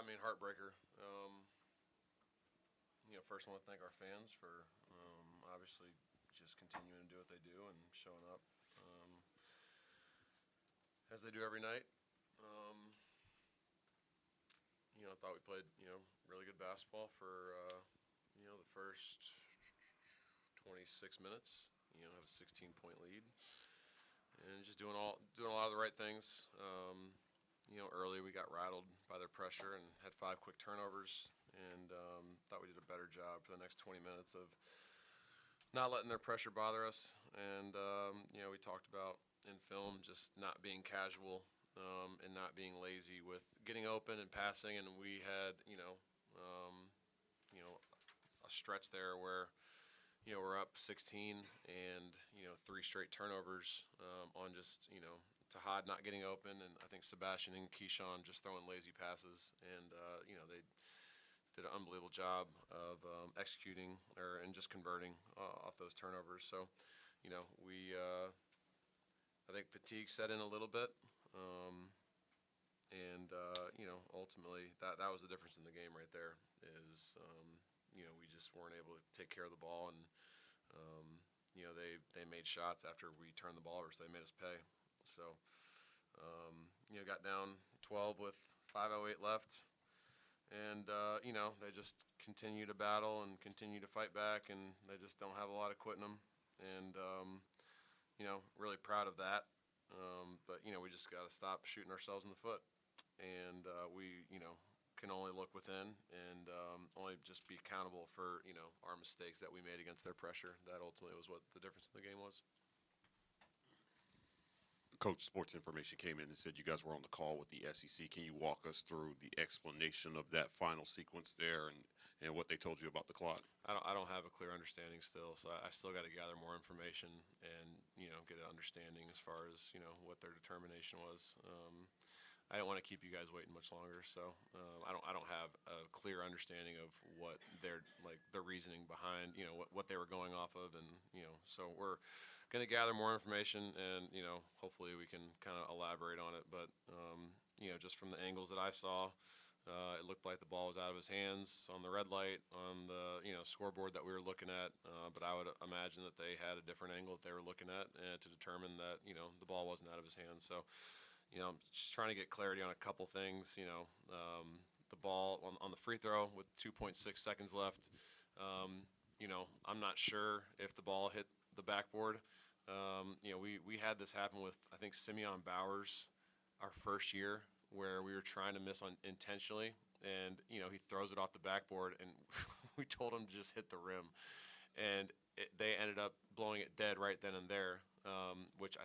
I mean, heartbreaker. First I want to thank our fans for obviously just continuing to do what they do and showing up as they do every night. Um, I thought we played really good basketball for the first 26 minutes. Have a 16-point lead and just doing a lot of the right things. Early we got rattled by their pressure and had 5 quick turnovers, and thought we did a better job for the next 20 minutes of not letting their pressure bother us. And we talked about in film just not being casual and not being lazy with getting open and passing. And we had a stretch there where we're up 16 and 3 straight turnovers on just Tahad not getting open, and I think Sebastian and Keyshawn just throwing lazy passes, and they did an unbelievable job of executing and just converting off those turnovers. So, we I think fatigue set in a little bit, and ultimately that was the difference in the game right there. Is we just weren't able to take care of the ball, and they made shots after we turned the ball over, so they made us pay. So, got down 12 with 5:08 left, and they just continue to battle and continue to fight back, and they just don't have a lot of quitting them, and really proud of that. But we just got to stop shooting ourselves in the foot, and we can only look within and only just be accountable for our mistakes that we made against their pressure. That ultimately was what the difference in the game was. Coach, sports information came in and said you guys were on the call with the SEC. Can you walk us through the explanation of that final sequence there and what they told you about the clock? I don't have a clear understanding still, so I still got to gather more information and get an understanding as far as what their determination was. I don't want to keep you guys waiting much longer, so I don't have a clear understanding of what their reasoning behind what they were going off of, and so we're going to gather more information, and hopefully we can kind of elaborate on it. But just from the angles that I saw, it looked like the ball was out of his hands on the red light on the scoreboard that we were looking at. But I would imagine that they had a different angle that they were looking at to determine that the ball wasn't out of his hands. So I'm just trying to get clarity on a couple things. The ball on the free throw with 2.6 seconds left. I'm not sure if the ball hit the backboard. We had this happen with, I think, Simeon Bowers our first year, where we were trying to miss intentionally, and he throws it off the backboard, and we told him to just hit the rim, and they ended up blowing it dead right then and there, which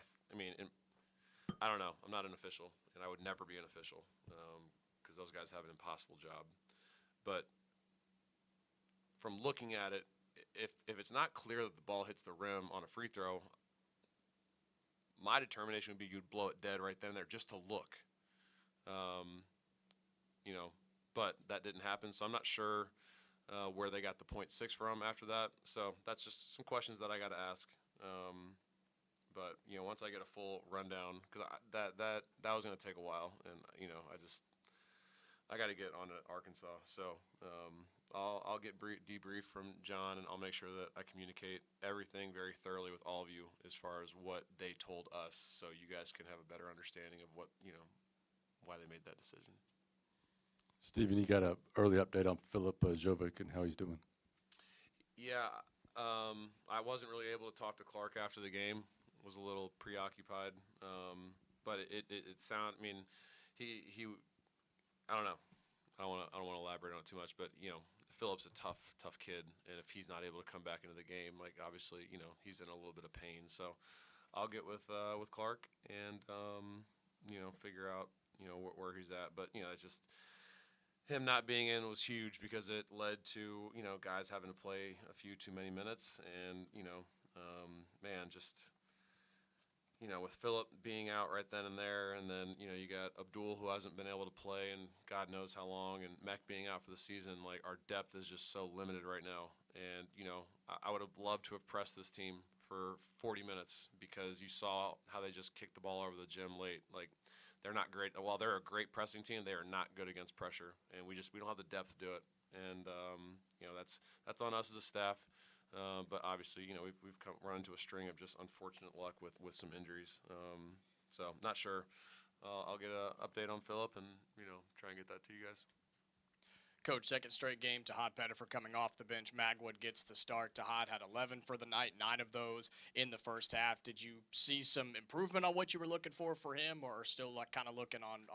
I don't know. I'm not an official, and I would never be an official because those guys have an impossible job. But from looking at it, if it's not clear that the ball hits the rim on a free throw, my determination would be you'd blow it dead right then and there just to look. But that didn't happen, so I'm not sure where they got the .6 from after that. So that's just some questions that I got to ask. But once I get a full rundown, because that was going to take a while, and I got to get on to Arkansas. So I'll get debrief from John, and I'll make sure that I communicate everything very thoroughly with all of you as far as what they told us, so you guys can have a better understanding of what why they made that decision. Steven, you got an early update on Philip Jovic and how he's doing? Yeah, I wasn't really able to talk to Clark after the game. Was a little preoccupied, but it sounded. I mean, he. I don't know. I don't want to elaborate on it too much, but Philip's a tough kid, and if he's not able to come back into the game, obviously he's in a little bit of pain. So I'll get with Clark and figure out where he's at. But it's just him not being in was huge because it led to guys having to play a few too many minutes, and man, just with Philip being out right then and there, and then you got Abdul, who hasn't been able to play and God knows how long, and Mech being out for the season. Our depth is just so limited right now, and I would have loved to have pressed this team for 40 minutes because you saw how they just kicked the ball over the gym late. they're not great. While they're a great pressing team, they are not good against pressure, and we don't have the depth to do it. And that's on us as a staff. But obviously, we've run into a string of just unfortunate luck with some injuries. So not sure. I'll get an update on Phillip and try and get that to you guys. Coach, second straight game Tahad Pettifer coming off the bench. Magwood gets the start. Tahad had 11 for the night, 9 of those in the first half. Did you see some improvement on what you were looking for him, or still like kind of looking on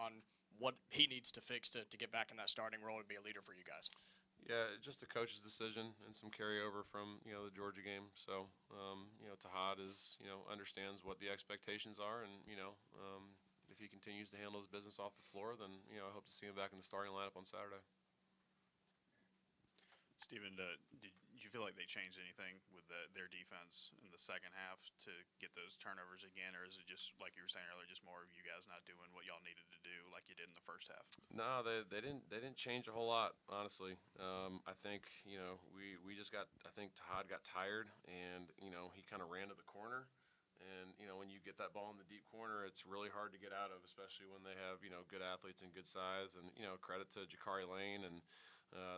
what he needs to fix to get back in that starting role and be a leader for you guys? Yeah, just a coach's decision and some carryover from the Georgia game. So Tahad understands what the expectations are, and if he continues to handle his business off the floor, then I hope to see him back in the starting lineup on Saturday. Stephen, did you feel like they changed anything with their defense in the second half to get those turnovers again, or is it just like you were saying earlier, just more of you guys not doing what y'all needed to do like you did in the first half? No, they didn't change a whole lot, honestly. I think we just I think Tahad got tired, and he kind of ran to the corner. And when you get that ball in the deep corner, it's really hard to get out of, especially when they have good athletes and good size. And credit to Jakari Lane and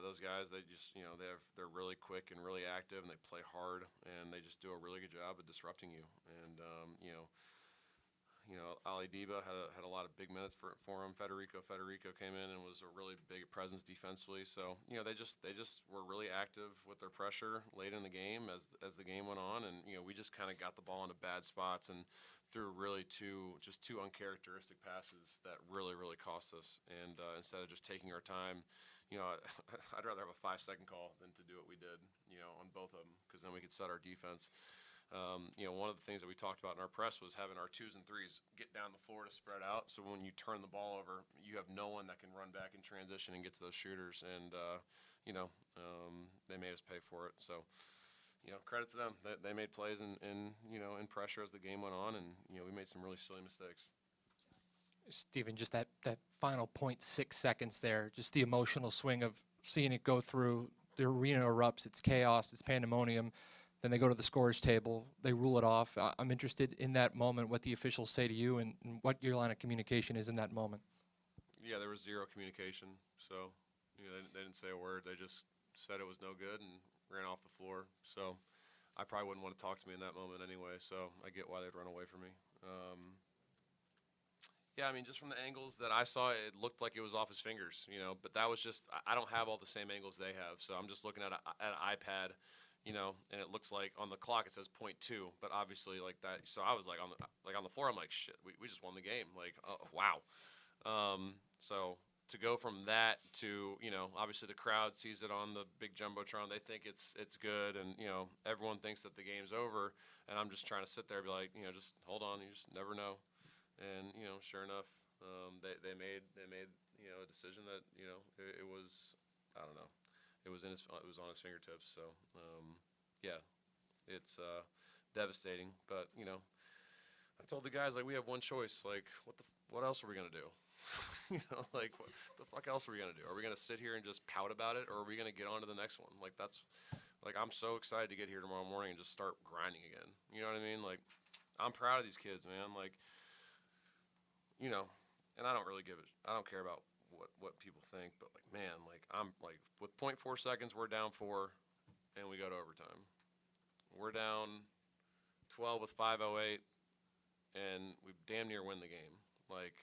those guys. They just they're really quick and really active, and they play hard, and they just do a really good job of disrupting you. And Ali Diba had a lot of big minutes for him. Federico came in and was a really big presence defensively. So they just were really active with their pressure late in the game as the game went on, and we just kind of got the ball into bad spots and threw really two uncharacteristic passes that really cost us. And instead of just taking our time, I'd rather have a 5-second call than to do what we did on both of them, because then we could set our defense. One of the things that we talked about in our press was having our 2s and 3s get down the floor to spread out. So when you turn the ball over, you have no one that can run back in transition and get to those shooters. And, they made us pay for it. So, credit to them. They made plays in pressure as the game went on. And, we made some really silly mistakes. Stephen, just that final 0.6 seconds there, just the emotional swing of seeing it go through. The arena erupts. It's chaos. It's pandemonium. Then they go to the scorers table. They rule it off. I'm interested in that moment, what the officials say to you and what your line of communication is in that moment. Yeah, there was zero communication. So, they didn't say a word. They just said it was no good and ran off the floor. So I probably wouldn't want to talk to me in that moment anyway. So I get why they'd run away from me. Yeah, I mean, just from the angles that I saw, it looked like it was off his fingers, but that was just, I don't have all the same angles they have. So I'm just looking at an iPad, and it looks like on the clock it says 0.2, but obviously like that. So I was like on the floor, I'm like, shit, we just won the game. Like, oh, wow. So to go from that to, obviously the crowd sees it on the big Jumbotron. They think it's good, and, everyone thinks that the game's over, and I'm just trying to sit there and be like, just hold on, you just never know. And sure enough, they made a decision that it was, I don't know, it was on his fingertips. So yeah, it's devastating. But I told the guys, like, we have one choice. Like, what else are we gonna do? Like, what the fuck else are we gonna do? Are we gonna sit here and just pout about it, or are we gonna get on to the next one? Like, I'm so excited to get here tomorrow morning and just start grinding again. You know what I mean? Like, I'm proud of these kids, man. Like, and I don't really I don't care about what people think, but like, man, like, I'm like, with 0.4 seconds, we're down 4, and we go to overtime. We're down 12 with 5:08, and we damn near win the game. Like,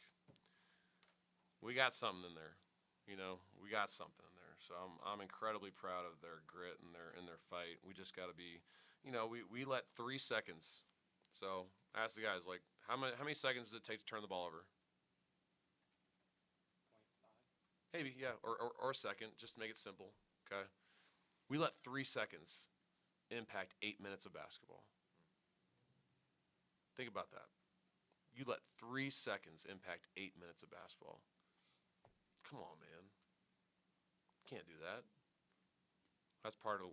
we got something in there, we got something in there. So I'm incredibly proud of their grit and their fight. We just got to be, we let 3 seconds. So I asked the guys, like, how many seconds does it take to turn the ball over? 0.5. Maybe, yeah, or a second, just to make it simple. Okay. We let 3 seconds impact 8 minutes of basketball. Think about that. You let 3 seconds impact 8 minutes of basketball. Come on, man. Can't do that. That's part of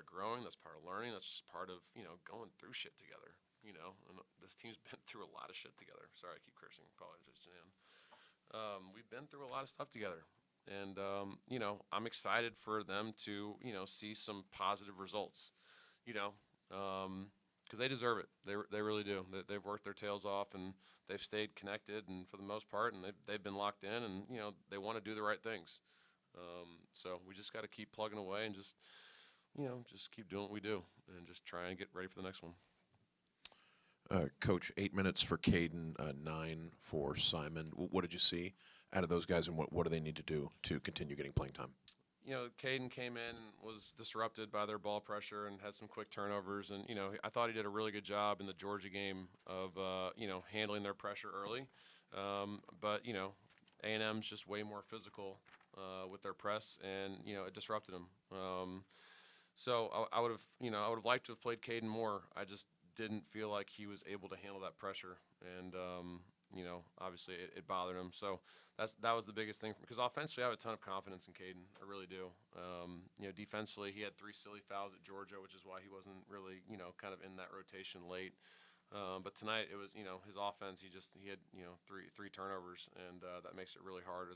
growing. That's part of learning. That's just part of going through shit together. And this team's been through a lot of shit together. Sorry, I keep cursing. Apologize, Jan. We've been through a lot of stuff together. And, I'm excited for them to, see some positive results. because they deserve it. They really do. They've worked their tails off, and they've stayed connected, and for the most part, and they've been locked in, and they want to do the right things. So we just got to keep plugging away and just just keep doing what we do, and just try and get ready for the next one. Coach, 8 minutes for Caden, 9 for Simon. What did you see out of those guys, and what do they need to do to continue getting playing time? Caden came in and was disrupted by their ball pressure and had some quick turnovers. And, I thought he did a really good job in the Georgia game of, handling their pressure early. But, A&M's just way more physical with their press, and, it disrupted him. So I would have liked to have played Caden more. I just didn't feel like he was able to handle that pressure. And, obviously it bothered him. So that was the biggest thing because offensively I have a ton of confidence in Caden. I really do. Defensively he had 3 silly fouls at Georgia, which is why he wasn't really, kind of in that rotation late. But tonight it was, his offense, he had, three turnovers, and that makes it really hard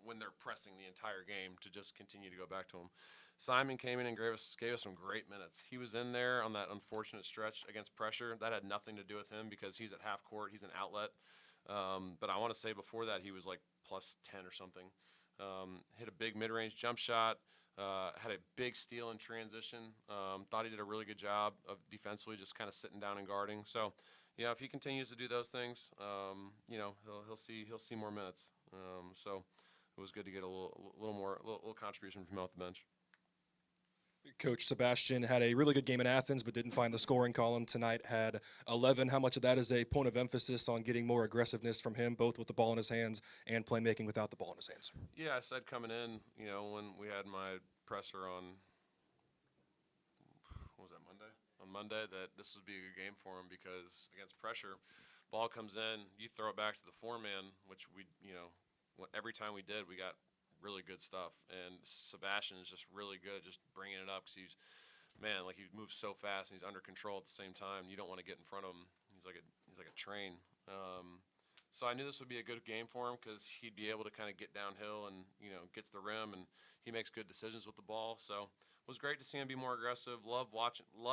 when they're pressing the entire game to just continue to go back to him. Simon came in and gave us some great minutes. He was in there on that unfortunate stretch against pressure. That had nothing to do with him because he's at half court. He's an outlet. But I want to say before that he was like plus 10 or something. Hit a big mid-range jump shot. Had a big steal in transition. Thought he did a really good job of defensively just kind of sitting down and guarding. So, if he continues to do those things, he'll see more minutes. So it was good to get a little contribution from him off the bench. Coach Sebastian had a really good game in Athens, but didn't find the scoring column tonight. Had 11. How much of that is a point of emphasis on getting more aggressiveness from him, both with the ball in his hands and playmaking without the ball in his hands? Yeah, I said coming in, when we had my presser on, what was that, Monday? On Monday, that this would be a good game for him because against pressure, ball comes in, you throw it back to the 4-man, which we, every time we did, we got really good stuff. And Sebastian is just really good at just bringing it up because he moves so fast and he's under control at the same time. You don't want to get in front of him. He's like a train. So I knew this would be a good game for him because he'd be able to kind of get downhill and get to the rim, and he makes good decisions with the ball. So it was great to see him be more aggressive. Love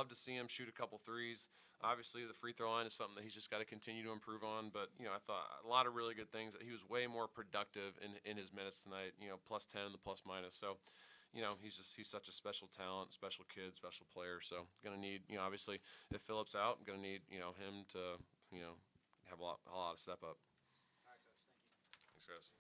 to see him shoot a couple threes. Obviously, the free throw line is something that he's just got to continue to improve on. But I thought a lot of really good things. He was way more productive in his minutes tonight. Plus 10, the plus minus. So he's such a special talent, special kid, special player. So gonna need obviously if Phillip's out, I'm gonna need him to have a lot of step up. Thanks, guys.